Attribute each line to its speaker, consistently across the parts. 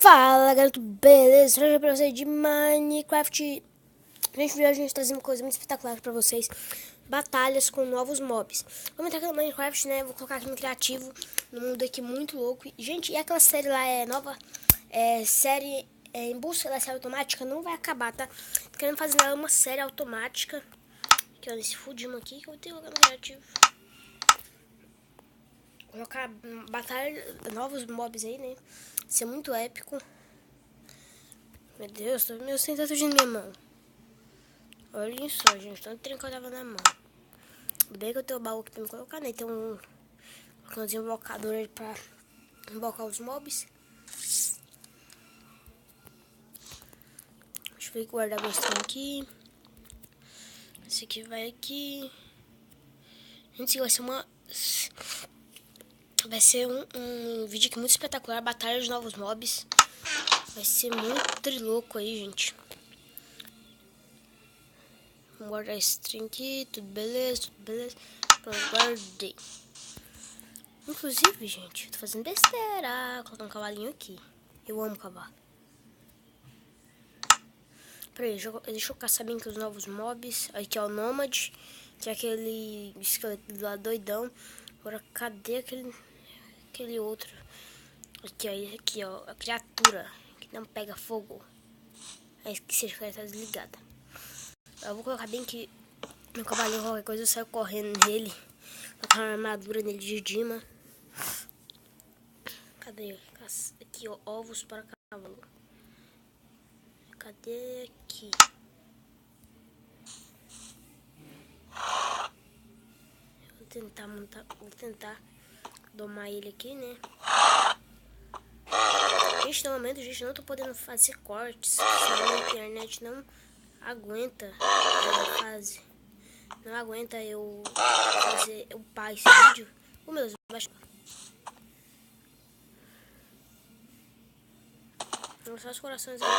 Speaker 1: Fala galera, tudo beleza? Hoje pra vocês de Minecraft. Gente, hoje a gente trazendo uma coisa muito espetacular pra vocês. Batalhas com novos mobs. Vamos entrar aqui no Minecraft, né? Vou colocar aqui no criativo. No mundo aqui muito louco. Gente, e aquela série lá é nova? Série em busca da série automática. Não vai acabar, tá? Tô querendo fazer uma série automática. Aqui, ó, nesse fudimo aqui que eu tenho que colocar no criativo. Colocar batalha, novos mobs aí, né? Isso é muito épico. Meu Deus, tô meio sem tatuagem na minha mão. Olhem só, gente, tanto trem que eu tava na mão. Bem que eu tenho o baú aqui pra me colocar, né? Tem um invocador aí pra invocar os mobs. Deixa eu ver, guardar meu trem aqui. Esse aqui vai aqui. Gente, vai ser um vídeo aqui muito espetacular. Batalha de novos mobs. Vai ser muito trilouco aí, gente. Vamos guardar esse trem aqui. Tudo beleza, tudo beleza. Pronto, guardei. Inclusive, gente, eu tô fazendo besteira. Vou colocar um cavalinho aqui. Eu amo cavalo. Peraí, deixa eu caçar bem aqui os novos mobs. Aqui é o Nômade, que é aquele esqueleto lá doidão. Agora, cadê aquele outro? Aqui, ó, a criatura que não pega fogo. É esqueci, a criatura tá desligada. Eu vou colocar bem que meu cavalinho, qualquer coisa, eu saio correndo nele. Colocar uma armadura nele de Dima. Cadê? Aqui, ó, ovos para cavalo. Cadê aqui? Vou tentar domar ele aqui, né? Gente, no momento, gente, não tô podendo fazer cortes. Senão a internet não aguenta não aguenta eu fazer, eu upar esse vídeo. O meu, vou mostrar os corações aí.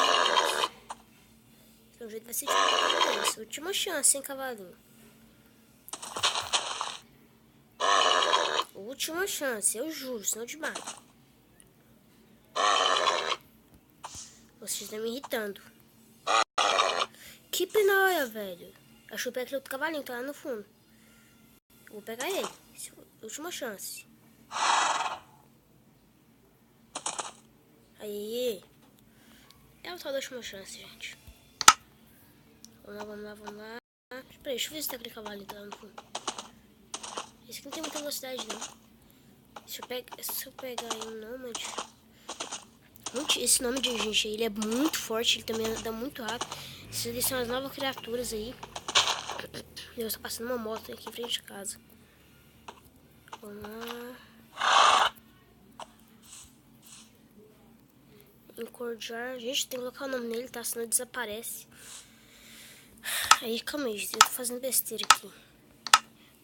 Speaker 1: Então, o jeito vai ser tipo isso. Última chance, hein, cavalinho. Última chance, eu juro, senão eu te mato. Vocês estão me irritando. Que pinoia, velho. Acho que eu pego aquele outro cavalinho que tá lá no fundo. Eu vou pegar ele. Última chance. Aí. É o tal da última chance, gente. Vamos lá, vamos lá, vamos lá. Peraí, deixa eu ver se tá aquele cavalinho que tá lá no fundo. Esse aqui não tem muita velocidade, não. Se eu pegar aí um Nômade. Esse nome de gente, ele é muito forte, ele também anda muito rápido. Essas são as novas criaturas aí. Eu estou passando uma moto aqui em frente de casa. Vamos lá. Encorjar. Gente, tem que colocar o nome nele, tá? Senão desaparece. Aí, calma aí, eu tô fazendo besteira aqui.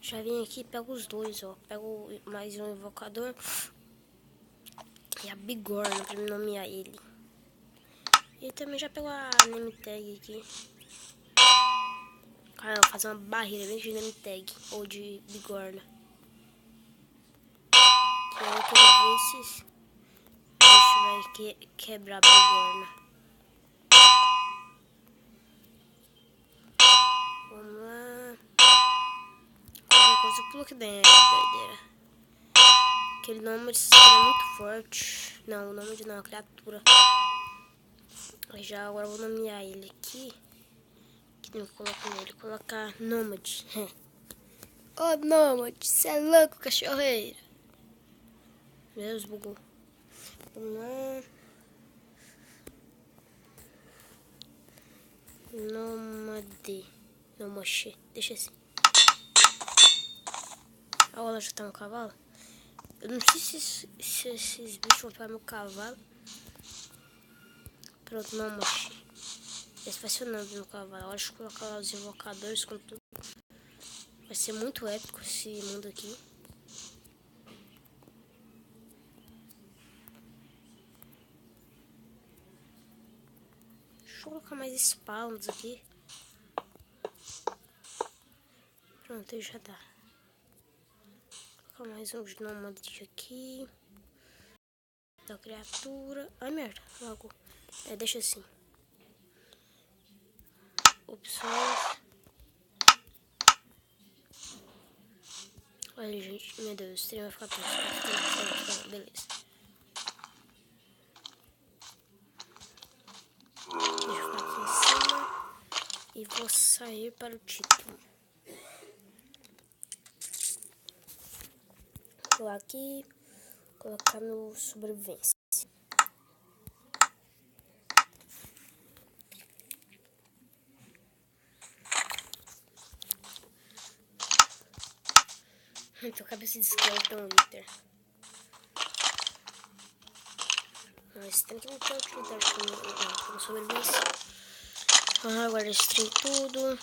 Speaker 1: Já vim aqui e pego os dois, ó. Pego mais um invocador. E a bigorna pra me nomear ele. E também já pego a name tag aqui. Cara, eu vou fazer uma barreira bem de name tag. Ou de bigorna. Que eu quero ver se esse bicho vai quebrar a bigorna. Vamos lá. Qualquer coisa eu pulo aqui dentro, doideira. Aquele nome é muito forte. Não, o nome de não, a criatura. Já agora eu vou nomear ele aqui. Que não coloco nele. Colocar Nômade. Ô, Nômade, você é louco, cachorreiro. Meu Deus, bugou. Vamos lá. Nômade. Nômade. Deixa assim. A Ola já tá no cavalo. Eu não sei se esses bichos vão pegar meu cavalo. Pronto, Nômade. Esse vai ser o nome do meu cavalo. Acho que colocar lá os invocadores com tudo. Vai ser muito épico esse mundo aqui. Deixa eu colocar mais spawns aqui. Pronto, aí já dá. Vou colocar mais um de nômade aqui. da criatura. Ai, merda, logo. Deixa assim. Opções. Olha, gente, meu Deus, o stream vai ficar preso. Beleza. Deixa eu ficar aqui em cima. E vou sair para o título. Vou aqui. Colocar no sobrevivência. Então, cabeça de esqueleto Wither. Mas tem que meter o utilidade no sobrevivência. Agora esse trem tudo.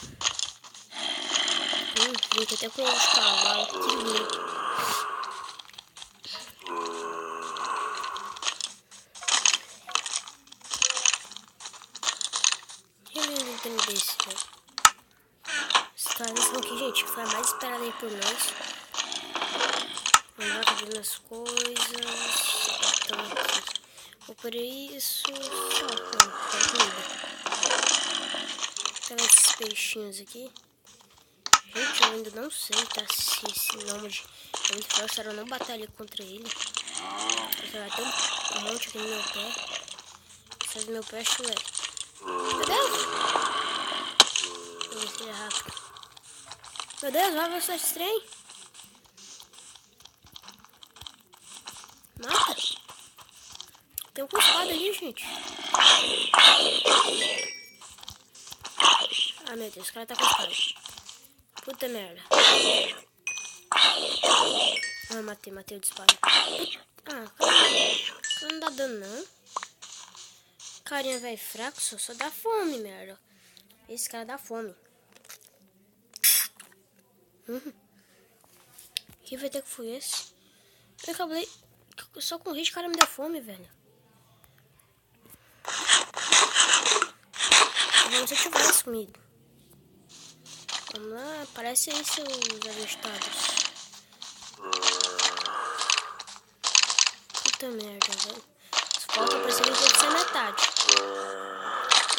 Speaker 1: Fica até com os cavalos. Que lindo. Que lindo o trem desse, né? Esse cara aqui, gente, que foi a mais esperada aí por nós. Vamos lá, fazendo as coisas. Então, aqui. Vou por isso. Só, não, comida. Pega esses peixinhos aqui. Gente, eu ainda não sei, tá? Se esse nômade é muito forte, eu não batalha contra ele. Porque vai ter um monte aqui no meu pé. Sai do meu pé, chulé. Meu Deus! Vou ver se ele é rápido. Meu Deus, vai avançar esse trem? Mata! Tem um culpado ali, gente. Ah, meu Deus, o cara tá com espada. Puta merda. Ah, matei o de espada. Ah, cara, não dá dano, não. Carinha, velho, fraco, só dá fome, merda. Esse cara dá fome. Que vai ter que foi esse? Eu acabei... Só com hit, o cara me deu fome, velho. Como se eu tivesse comido. Vamos lá, aparece aí seus avistados. Puta merda, velho. Falta pra ser que tem que ser metade.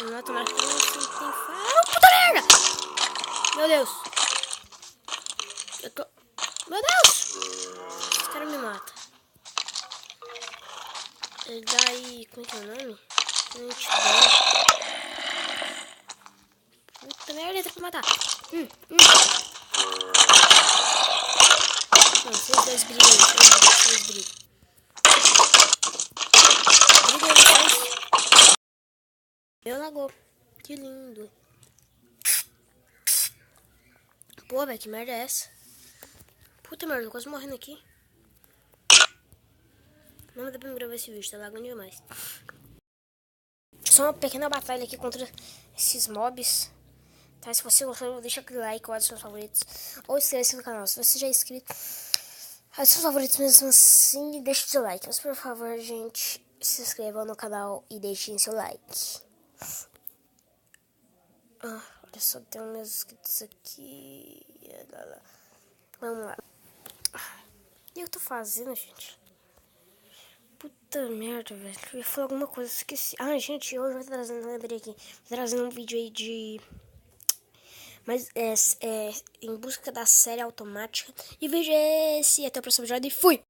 Speaker 1: No automático não tem fala. Puta merda! Meu Deus! Eu tô... Meu Deus! Esse cara me mata. Ele dá aí... Como é que é o nome? Puta merda, ele tem que matar. Não, vocês dois brigam. Vocês brigam. Meu lagou. Que lindo. Pô, velho, que merda é essa? Puta merda, tô quase morrendo aqui. Não dá pra me gravar esse vídeo, tá lagando demais. Só uma pequena batalha aqui contra esses mobs. Tá, se você gostou, deixa aquele like, guarda seus favoritos. Ou inscreva-se no canal. Se você já é inscrito, faz seus favoritos mesmo assim e deixa o seu like. Mas por favor, gente, se inscrevam no canal e deixem seu like. Olha só, tem uns meus inscritos aqui. Vamos lá. O que eu tô fazendo, gente? Puta merda, velho. Eu ia falar alguma coisa, esqueci. Ah, gente, hoje eu tô trazendo, lembrei aqui. Tô trazendo um vídeo aí de... Mas é em busca da série automática. E o vídeo é esse. Até o próximo vídeo e fui!